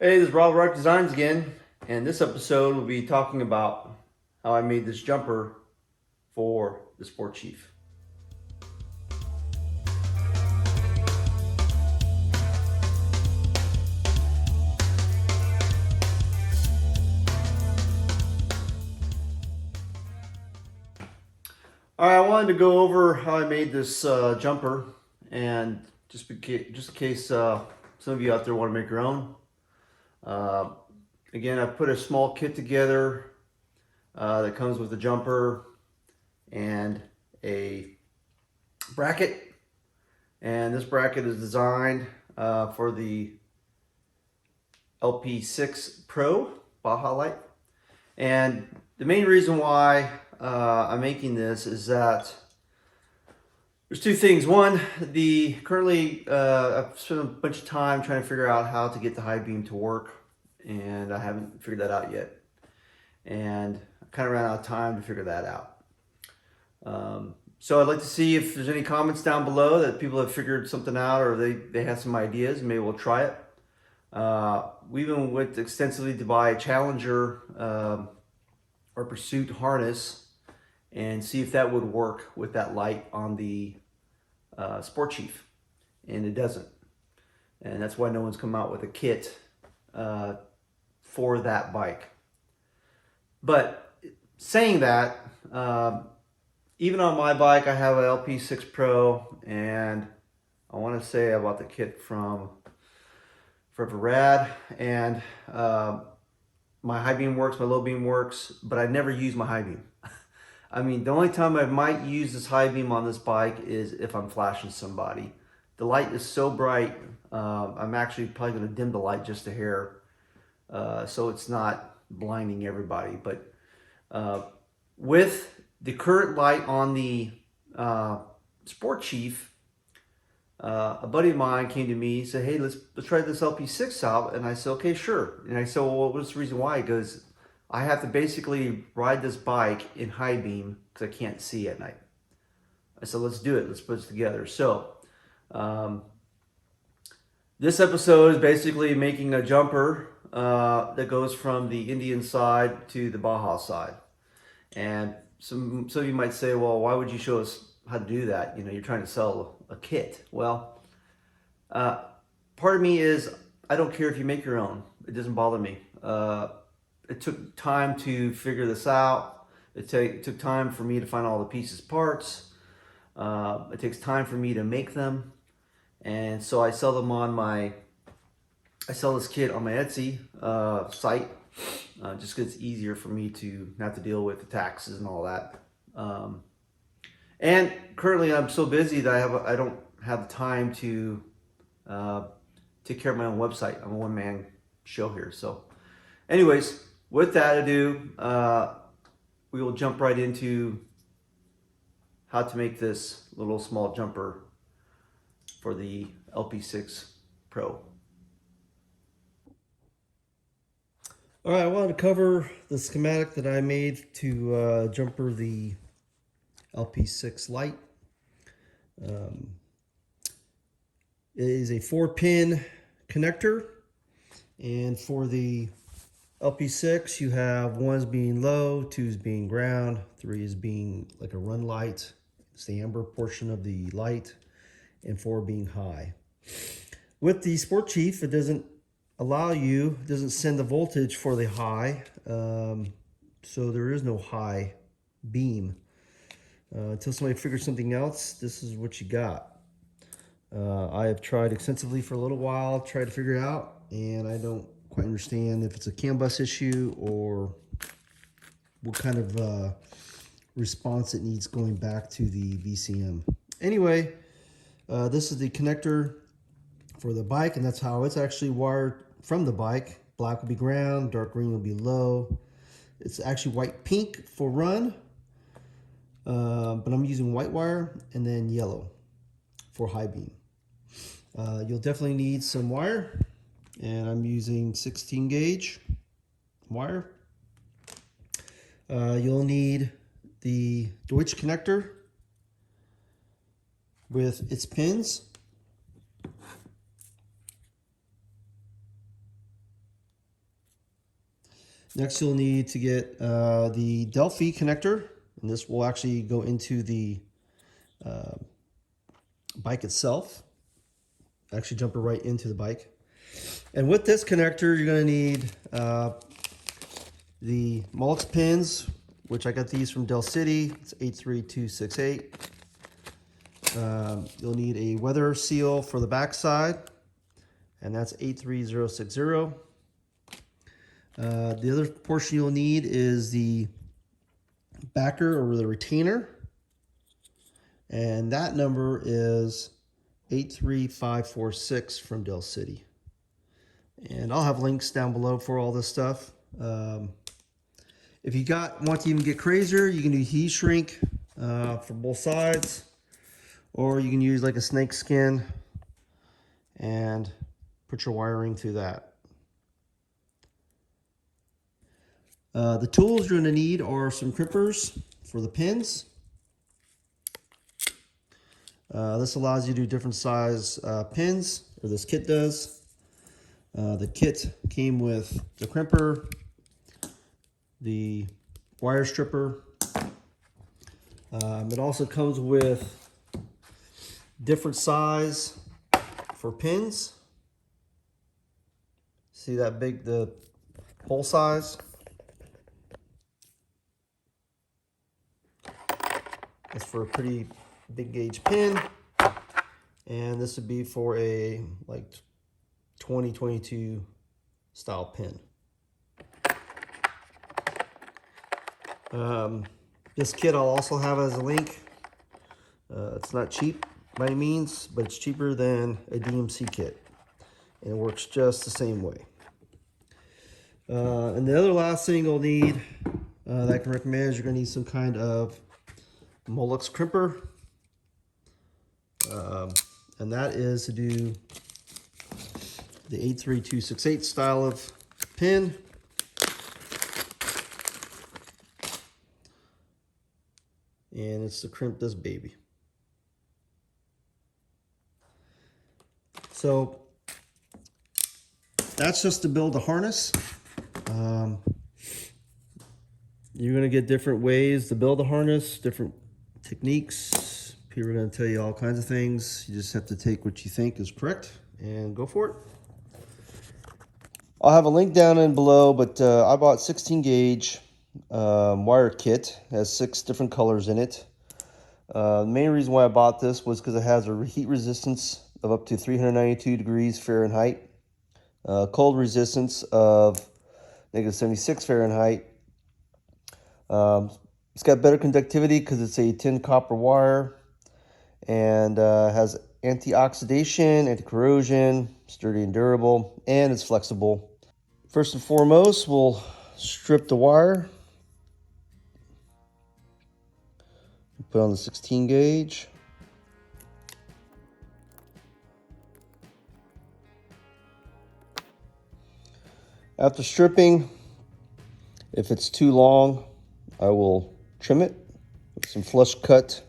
Hey, this is Reyff Designs again, and this episode will be talking about how I made this jumper for the Sport Chief. Alright, I wanted to go over how I made this jumper, and just in case some of you out there want to make your own. Again, I've put a small kit together that comes with a jumper and a bracket, and this bracket is designed for the LP6 Pro Baja Light. And the main reason why I'm making this is that there's two things. One, currently I've spent a bunch of time trying to figure out how to get the high beam to work, and I haven't figured that out yet. And I kind of ran out of time to figure that out. So I'd like to see if there's any comments down below that people have figured something out, or they have some ideas, and maybe we'll try it. We even went extensively to buy a Challenger or Pursuit harness and see if that would work with that light on the Sport Chief, and it doesn't. And that's why no one's come out with a kit for that bike. But saying that, even on my bike, I have an LP6 Pro, and I want to say I bought the kit from Forever Rad, and my high beam works, my low beam works, but I never use my high beam. I mean, the only time I might use this high beam on this bike is if I'm flashing somebody. The light is so bright, I'm actually probably going to dim the light just a hair, so it's not blinding everybody. But with the current light on the Sport Chief, a buddy of mine came to me and said, "Hey, let's try this LP6 out." And I said, "Okay, sure." And I said, "Well, what was the reason why?" He goes, "I have to basically ride this bike in high beam because I can't see at night." I said, "Let's do it. Let's put it together." So this episode is basically making a jumper that goes from the Indian side to the Baja side. And some of you might say, "Well, why would you show us how to do that? You know, you're trying to sell a kit." Well, part of me is, I don't care if you make your own. It doesn't bother me. It took time to figure this out. It took time for me to find all the pieces, parts. It takes time for me to make them. And so I sell them on I sell this kit on my Etsy site, just because it's easier for me to not have to deal with the taxes and all that. And currently I'm so busy that I don't have time to take care of my own website. I'm a one-man show here. So anyways, with that ado, we will jump right into how to make this little small jumper for the LP6 Pro. All right, I wanted to cover the schematic that I made to jumper the LP6 Lite. It is a 4-pin connector, and for the LP6 you have 1 is being low, 2 is being ground, 3 is being like a run light, it's the amber portion of the light, and 4 being high. With the Sport Chief, it doesn't send the voltage for the high, so there is no high beam. Until somebody figures something else, this is what you got. I have tried extensively for a little while, tried to figure it out, and I don't quite understand if it's a CAN bus issue or what kind of response it needs going back to the VCM. Anyway, this is the connector for the bike, and that's how it's actually wired from the bike. Black will be ground, dark green will be low. It's actually white pink for run, but I'm using white wire, and then yellow for high beam. You'll definitely need some wire, and I'm using 16 gauge wire. You'll need the Deutsch connector with its pins. Next, you'll need to get the Delphi connector, and this will actually go into the bike itself. Actually jumper right into the bike. And with this connector, you're going to need the Molex pins, which I got these from Del City. It's 83268. You'll need a weather seal for the backside, and that's 83060. The other portion you'll need is the backer or the retainer, and that number is 83546 from Del City. And I'll have links down below for all this stuff. If you want to even get crazier, you can do heat shrink for both sides, or you can use like a snake skin and put your wiring through that. The tools you're going to need are some crimpers for the pins. This allows you to do different size pins, or this kit does. The kit came with the crimper, the wire stripper. It also comes with different size for pins. See that big, the hole size? That's for a pretty big gauge pin. And this would be for a like 2022 style pin. This kit I'll also have as a link. It's not cheap by any means, but it's cheaper than a DMC kit. And it works just the same way. And the other last thing you'll need that I can recommend is you're going to need some kind of Molex crimper. And that is to do the 83268 style of pin. And it's to crimp this baby. So that's just to build a harness. You're going to get different ways to build a harness, different techniques. People are going to tell you all kinds of things. You just have to take what you think is correct and go for it. I'll have a link down in below, but I bought 16 gauge wire kit. It has 6 different colors in it. The main reason why I bought this was because it has a heat resistance of up to 392 degrees Fahrenheit, cold resistance of -76 Fahrenheit. It's got better conductivity because it's a tin copper wire, and has anti-oxidation, anti-corrosion, sturdy and durable, and it's flexible. First and foremost, we'll strip the wire. Put on the 16 gauge. After stripping, if it's too long, I will trim it with some flush cut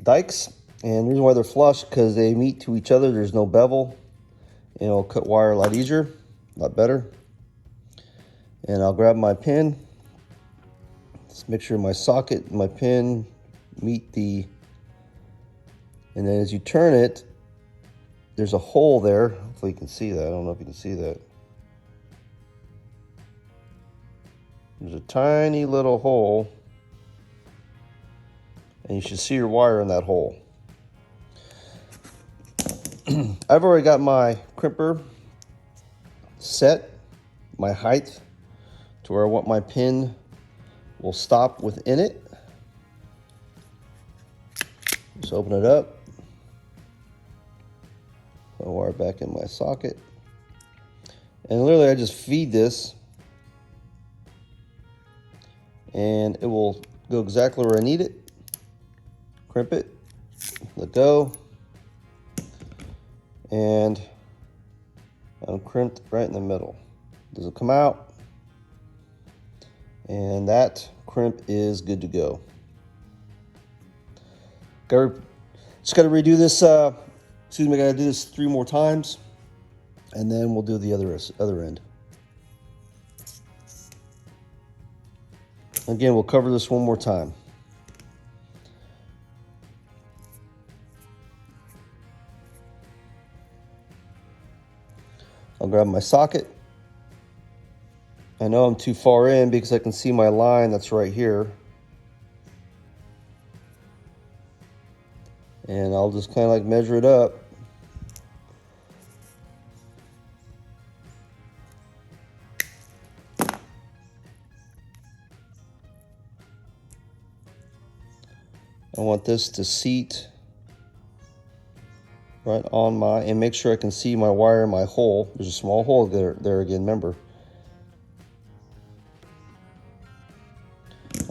dikes. And the reason why they're flush, because they meet to each other. There's no bevel, and it'll cut wire a lot easier, a lot better. And I'll grab my pin. Just make sure my socket and my pin meet the, and then as you turn it, there's a hole there. Hopefully you can see that. I don't know if you can see that. There's a tiny little hole, and you should see your wire in that hole. I've already got my crimper set, my height, to where I want my pin will stop within it. Just open it up. Put my wire back in my socket. And literally I just feed this, and it will go exactly where I need it. Crimp it, let go, and I'm crimped right in the middle. Doesn't come out, and that crimp is good to go. Just got to redo this. I got to do this 3 more times, and then we'll do the other end. Again, we'll cover this one more time. I'll grab my socket. I know I'm too far in because I can see my line that's right here. And I'll just kind of like measure it up. I want this to seat right on my, and make sure I can see my wire in my hole. There's a small hole there again, remember.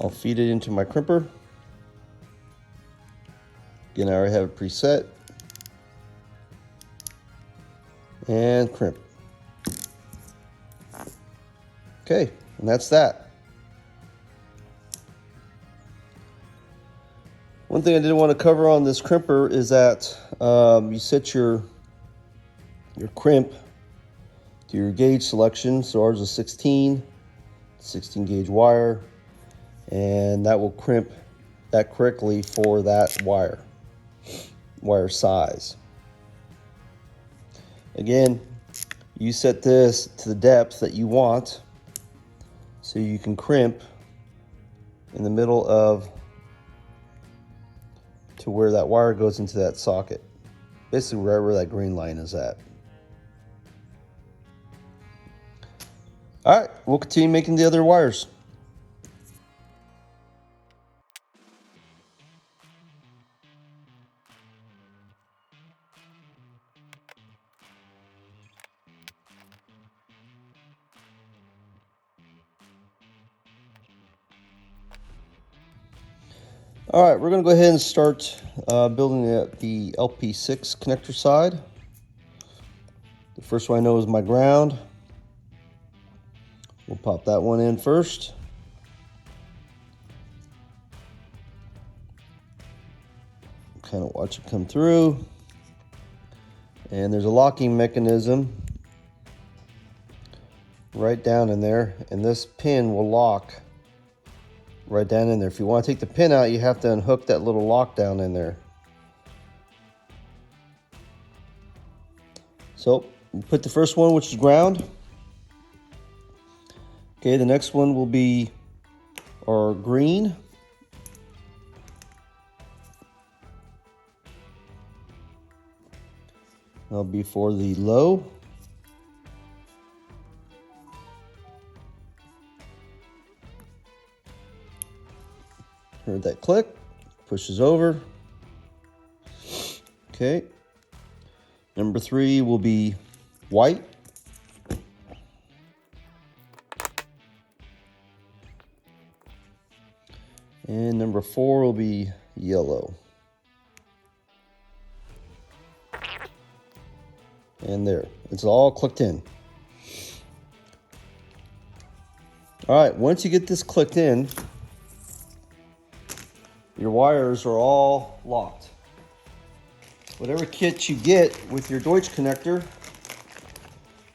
I'll feed it into my crimper. Again, I already have it preset. And crimp. Okay, and that's that. One thing I did want to cover on this crimper is that you set your crimp to your gauge selection. So ours is 16 gauge wire, and that will crimp that correctly for that wire size. Again, you set this to the depth that you want so you can crimp in the middle of to where that wire goes into that socket. Basically wherever that green line is at. All right, we'll continue making the other wires. All right, we're gonna go ahead and start building the LP6 connector side. The first one I know is my ground. We'll pop that one in first. Kind of watch it come through. And there's a locking mechanism right down in there, and this pin will lock right down in there. If you want to take the pin out, you have to unhook that little lock down in there. So we'll put the first one, which is ground. Okay, the next one will be our green. That'll be for the low. Heard that click, pushes over. Okay. Number 3 will be white. And number 4 will be yellow. And there, it's all clicked in. All right, once you get this clicked in, your wires are all locked. Whatever kit you get with your Deutsch connector,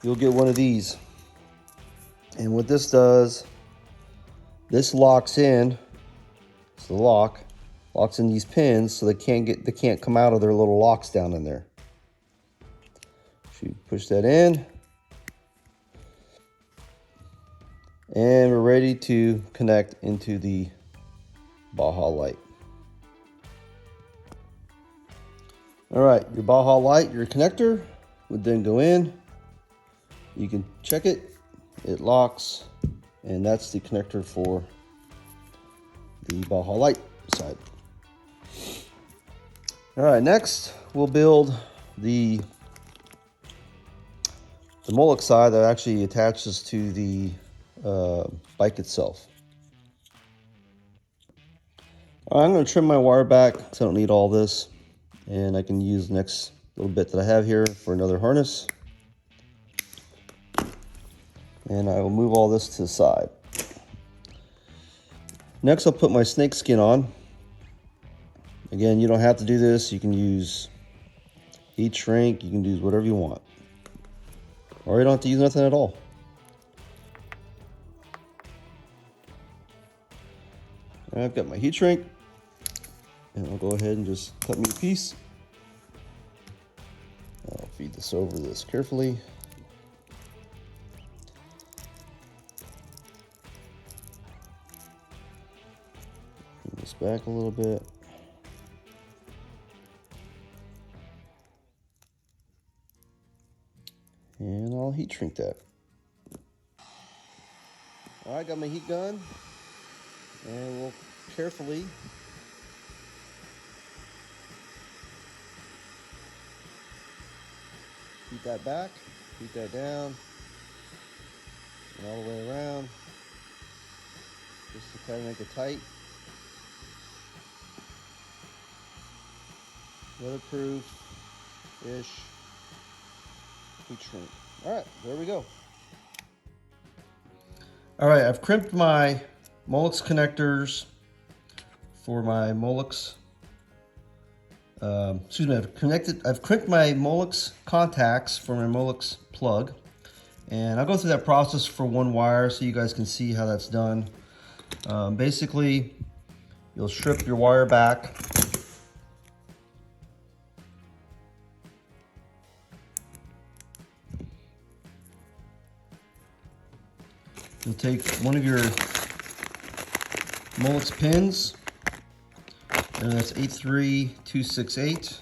you'll get one of these. And what this does, this locks in, it's the lock, locks in these pins so they can't come out of their little locks down in there. So you push that in. And we're ready to connect into the Baja light. All right, your Baja light, your connector would then go in. You can check it, it locks, and that's the connector for the Baja light side. All right, next we'll build the Molex side that actually attaches to the bike itself. All right, I'm going to trim my wire back because I don't need all this, and I can use the next little bit that I have here for another harness. And I will move all this to the side. Next, I'll put my snake skin on. Again, you don't have to do this. You can use heat shrink. You can use whatever you want. Or you don't have to use nothing at all. I've got my heat shrink, and I'll go ahead and just cut me a piece. I'll feed this over this carefully. Bring this back a little bit. And I'll heat shrink that. All right, got my heat gun, and we'll carefully heat that back, heat that down, and all the way around, just to kind of make it tight. Weatherproof-ish heat shrink. All right, there we go. All right, I've crimped my Molex connectors for my Molex. I've crimped my Molex contacts for my Molex plug, and I'll go through that process for one wire so you guys can see how that's done. Basically, you'll strip your wire back. You'll take one of your Molex pins, and that's 83268.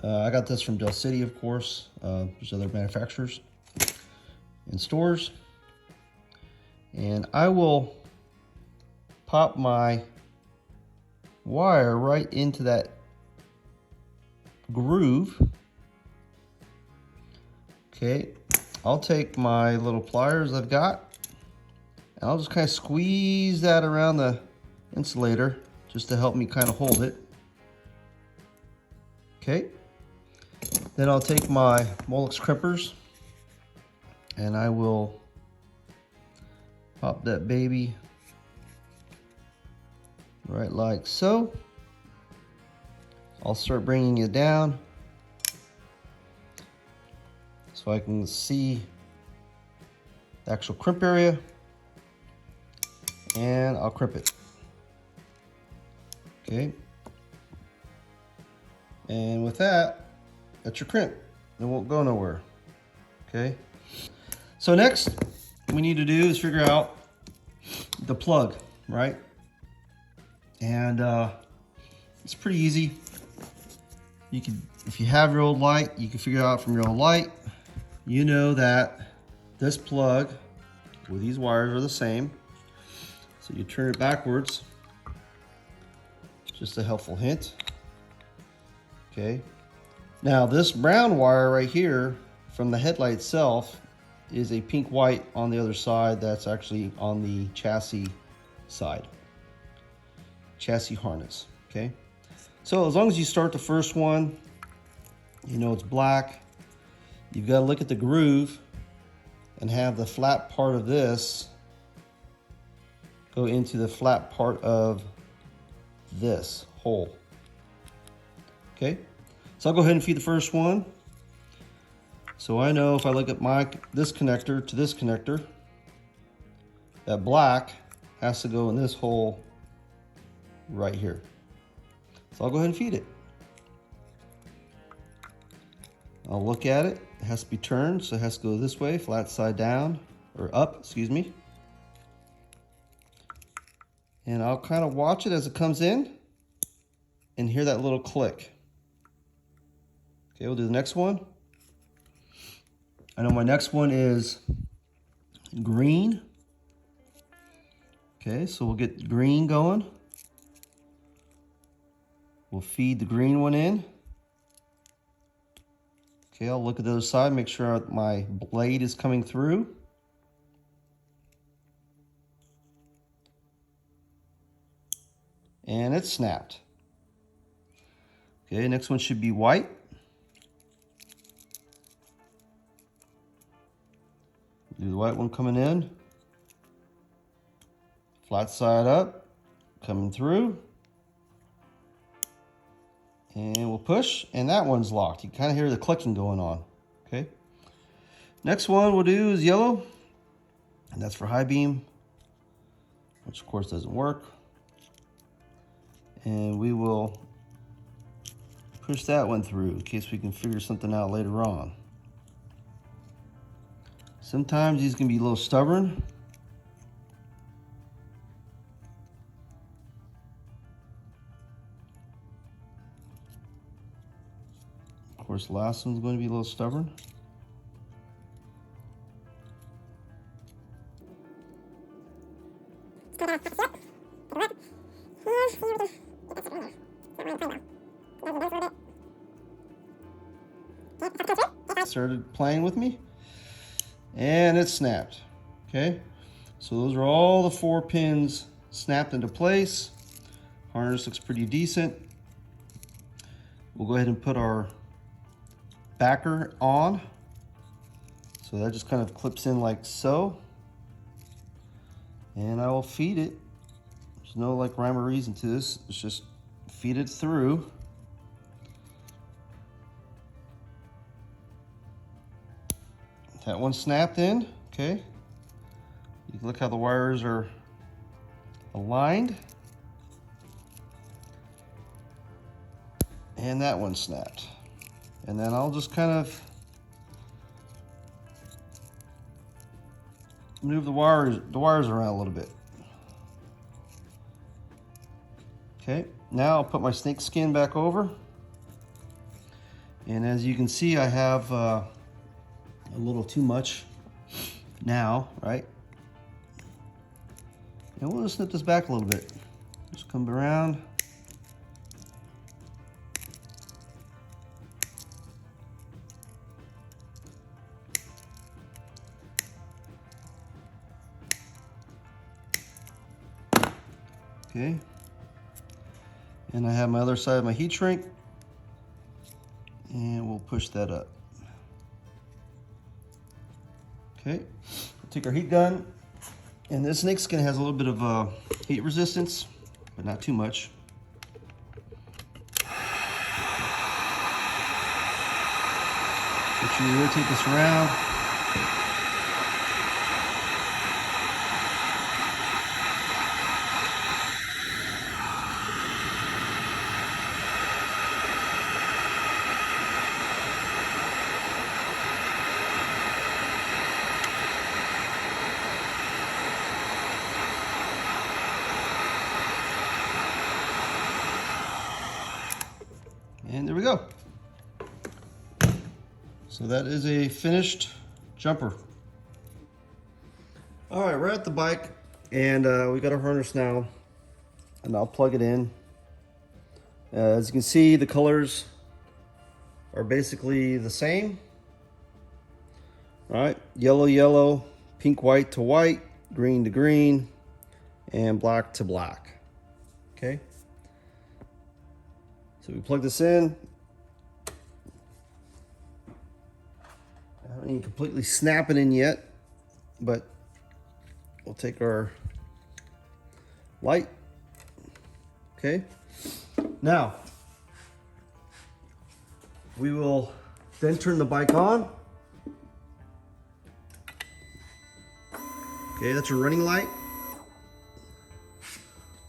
I got this from Del City, of course. There's other manufacturers and stores. And I will pop my wire right into that groove. Okay, I'll take my little pliers I've got, and I'll just kind of squeeze that around the insulator just to help me kind of hold it. Okay, then I'll take my Molex crimpers and I will pop that baby right like so. I'll start bringing it down so I can see the actual crimp area, and I'll crimp it. Okay, and with that, that's your crimp. It won't go nowhere. Okay, so next we need to do is figure out the plug, right? And it's pretty easy. You can, if you have your old light, you can figure it out from your old light. You know that this plug with these wires are the same. So you turn it backwards. Just a helpful hint. Okay. Now this brown wire right here from the headlight itself is a pink white on the other side. That's actually on the chassis side. Chassis harness. Okay. So as long as you start the first one, you know it's black. You've got to look at the groove and have the flat part of this go into the flat part of this hole. Okay, so I'll go ahead and feed the first one. So I know if I look at this connector to this connector, that black has to go in this hole right here. So I'll go ahead and feed it. I'll look at it. It has to be turned, so it has to go this way, flat side down, or up, excuse me. And I'll kind of watch it as it comes in and hear that little click. Okay, we'll do the next one. I know my next one is green. Okay, so we'll get green going. We'll feed the green one in. Okay, I'll look at the other side, make sure my blade is coming through. And it's snapped. Okay, next one should be white. Do the white one coming in. Flat side up, coming through. And we'll push, and that one's locked. You kind of hear the clicking going on, okay? Next one we'll do is yellow, and that's for high beam, which of course doesn't work. and we will push that one through in case we can figure something out later on. Sometimes these can be a little stubborn. Of course, the last one's going to be a little stubborn. Started playing with me, and it snapped. Okay, so those are all the 4 pins snapped into place. Harness looks pretty decent. We'll go ahead and put our backer on. So that just kind of clips in like so. And I will feed it. There's no like rhyme or reason to this. It's just feed it through. That one snapped in, okay. You can look how the wires are aligned. And that one snapped. And then I'll just kind of move the wires around a little bit. Okay, now I'll put my snake skin back over. And as you can see, I have a little too much now, right? And we'll just snip this back a little bit. Just come around. Okay. And I have my other side of my heat shrink. And we'll push that up. Okay, take our heat gun, and this snake skin has a little bit of heat resistance, but not too much. Make sure you rotate this around. And there we go. So that is a finished jumper. All right, we're at the bike, and we got our harness now, and I'll plug it in. As you can see, the colors are basically the same. All right, yellow, yellow, pink, white to white, green to green, and black to black. Okay. So we plug this in. I haven't even completely snap it in yet, but we'll take our light. Okay. Now, we will then turn the bike on. Okay, that's your running light.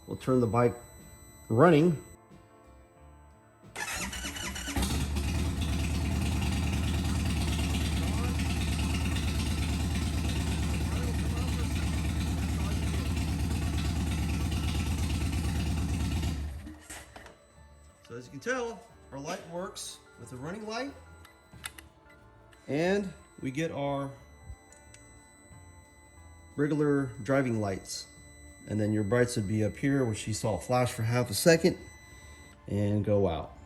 We'll turn the bike running. So as you can tell, our light works with a running light, and we get our regular driving lights. And then your brights would be up here, which you saw flash for half a second and go out.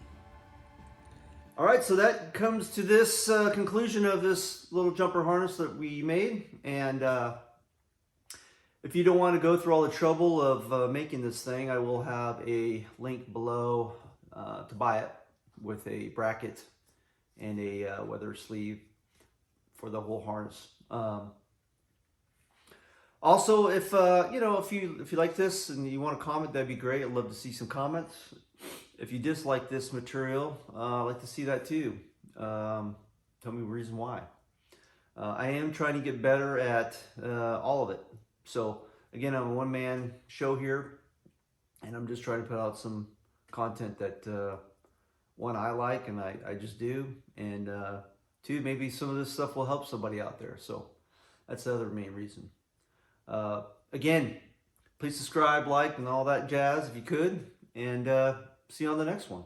All right, so that comes to this conclusion of this little jumper harness that we made. And if you don't want to go through all the trouble of making this thing, I will have a link below to buy it with a bracket and a weather sleeve for the whole harness. Also, if if you like this and you want to comment, that'd be great. I'd love to see some comments. If you dislike this material, I'd like to see that too. Tell me the reason why. I am trying to get better at all of it. So again, I'm a one-man show here, and I'm just trying to put out some content that one, I like and I just do, and two, maybe some of this stuff will help somebody out there. So that's the other main reason. Again, please subscribe, like, and all that jazz if you could, and see you on the next one.